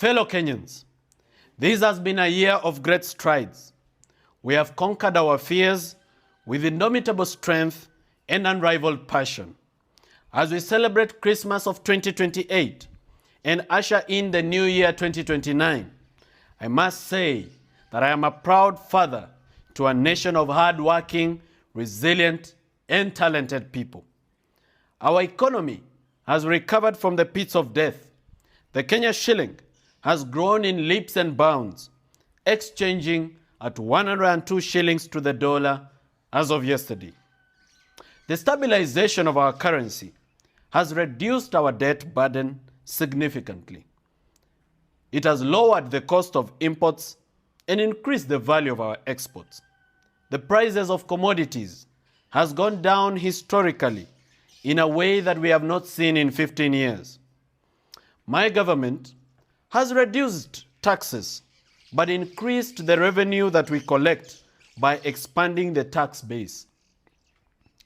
Fellow Kenyans, this has been a year of great strides. We have conquered our fears with indomitable strength and unrivaled passion. As we celebrate Christmas of 2028 and usher in the new year 2029, I must say that I am a proud father to a nation of hard-working, resilient, and talented people. Our economy has recovered from the pits of death. The Kenya shilling has grown in leaps and bounds, exchanging at 102 shillings to the dollar as of yesterday. The stabilization of our currency has reduced our debt burden significantly. It has lowered the cost of imports and increased the value of our exports. The prices of commodities has gone down historically in a way that we have not seen in 15 years. My government has reduced taxes but increased the revenue that we collect by expanding the tax base.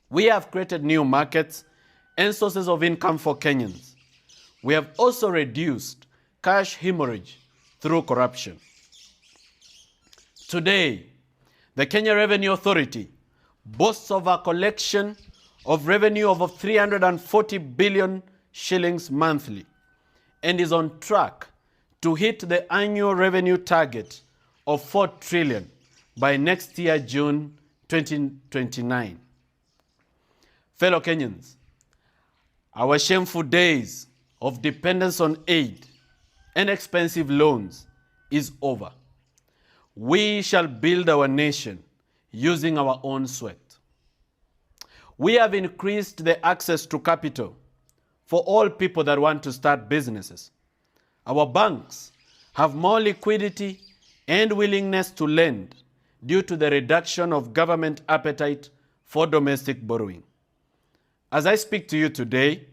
We have created new markets and sources of income for Kenyans. We have also reduced cash hemorrhage through corruption. Today, the Kenya Revenue Authority boasts of a collection of revenue of 340 billion shillings monthly and is on track to hit the annual revenue target of 4 trillion by next year, June 2029. Fellow Kenyans, our shameful days of dependence on aid and expensive loans is over. We shall build our nation using our own sweat. We have increased the access to capital for all people that want to start businesses. Our banks have more liquidity and willingness to lend due to the reduction of government appetite for domestic borrowing. As I speak to you today,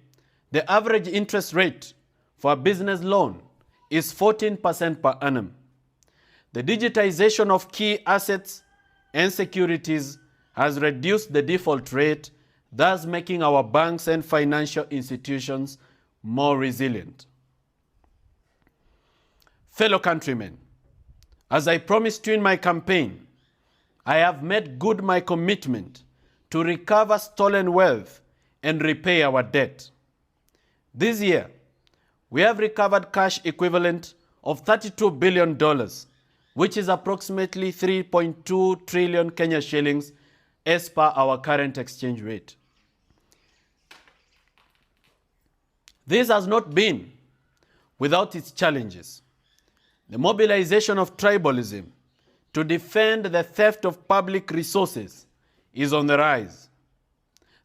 the average interest rate for a business loan is 14% per annum. The digitization of key assets and securities has reduced the default rate, thus making our banks and financial institutions more resilient. Fellow countrymen, as I promised you in my campaign, I have made good my commitment to recover stolen wealth and repay our debt. This year, we have recovered cash equivalent of $32 billion, which is approximately 3.2 trillion Kenya shillings as per our current exchange rate. This has not been without its challenges. The mobilization of tribalism to defend the theft of public resources is on the rise.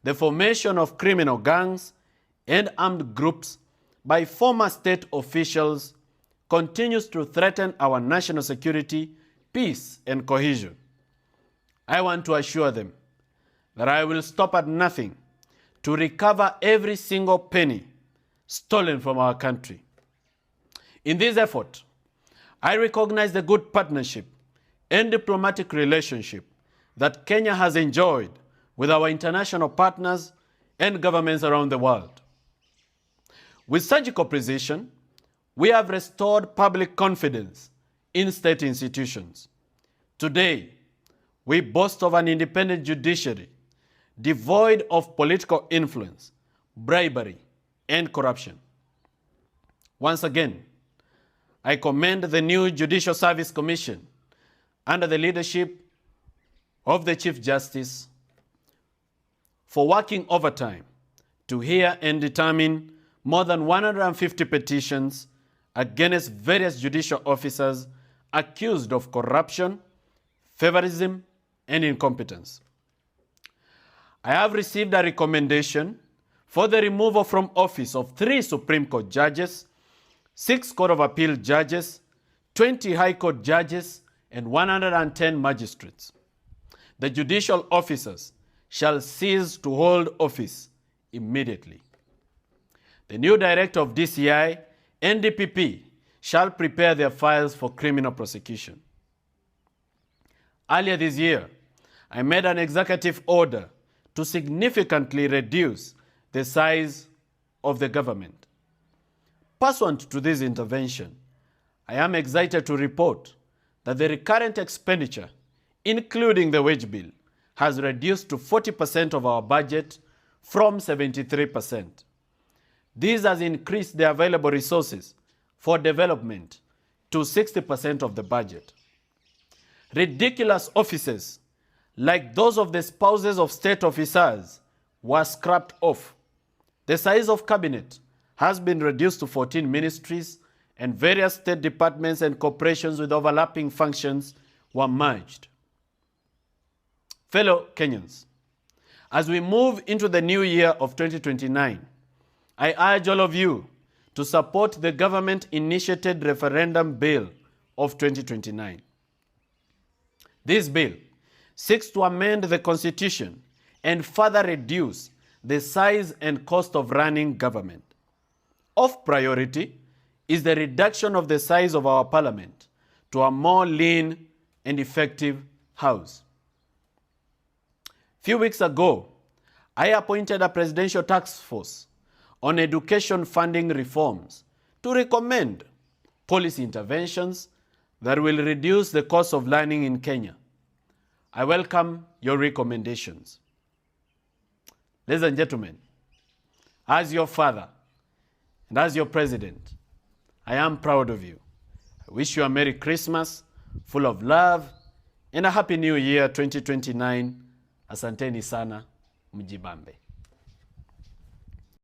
The formation of criminal gangs and armed groups by former state officials continues to threaten our national security, peace, and cohesion. I want to assure them that I will stop at nothing to recover every single penny stolen from our country. In this effort, I recognize the good partnership and diplomatic relationship that Kenya has enjoyed with our international partners and governments around the world. With surgical precision, we have restored public confidence in state institutions. Today, we boast of an independent judiciary devoid of political influence, bribery, and corruption. Once again, I commend the new Judicial Service Commission under the leadership of the Chief Justice for working overtime to hear and determine more than 150 petitions against various judicial officers accused of corruption, favorism, and incompetence. I have received a recommendation for the removal from office of 3 Supreme Court judges, 6 Court of Appeal judges, 20 High Court judges, and 110 magistrates. The judicial officers shall cease to hold office immediately. The new director of DCI and DPP shall prepare their files for criminal prosecution. Earlier this year, I made an executive order to significantly reduce the size of the government. Pursuant to this intervention, I am excited to report that the recurrent expenditure, including the wage bill, has reduced to 40% of our budget from 73%. This has increased the available resources for development to 60% of the budget. Ridiculous offices, like those of the spouses of state officers, were scrapped off. The size of cabinet has been reduced to 14 ministries, and various state departments and corporations with overlapping functions were merged. Fellow Kenyans, as we move into the new year of 2029, I urge all of you to support the government-initiated referendum bill of 2029. This bill seeks to amend the Constitution and further reduce the size and cost of running government. Of priority is the reduction of the size of our parliament to a more lean and effective house. Few weeks ago, I appointed a presidential task force on education funding reforms to recommend policy interventions that will reduce the cost of learning in Kenya. I welcome your recommendations. Ladies and gentlemen, as your father and as your president, I am proud of you. I wish you a Merry Christmas, full of love, and a Happy New Year 2029. Asanteni sana, mjibambe.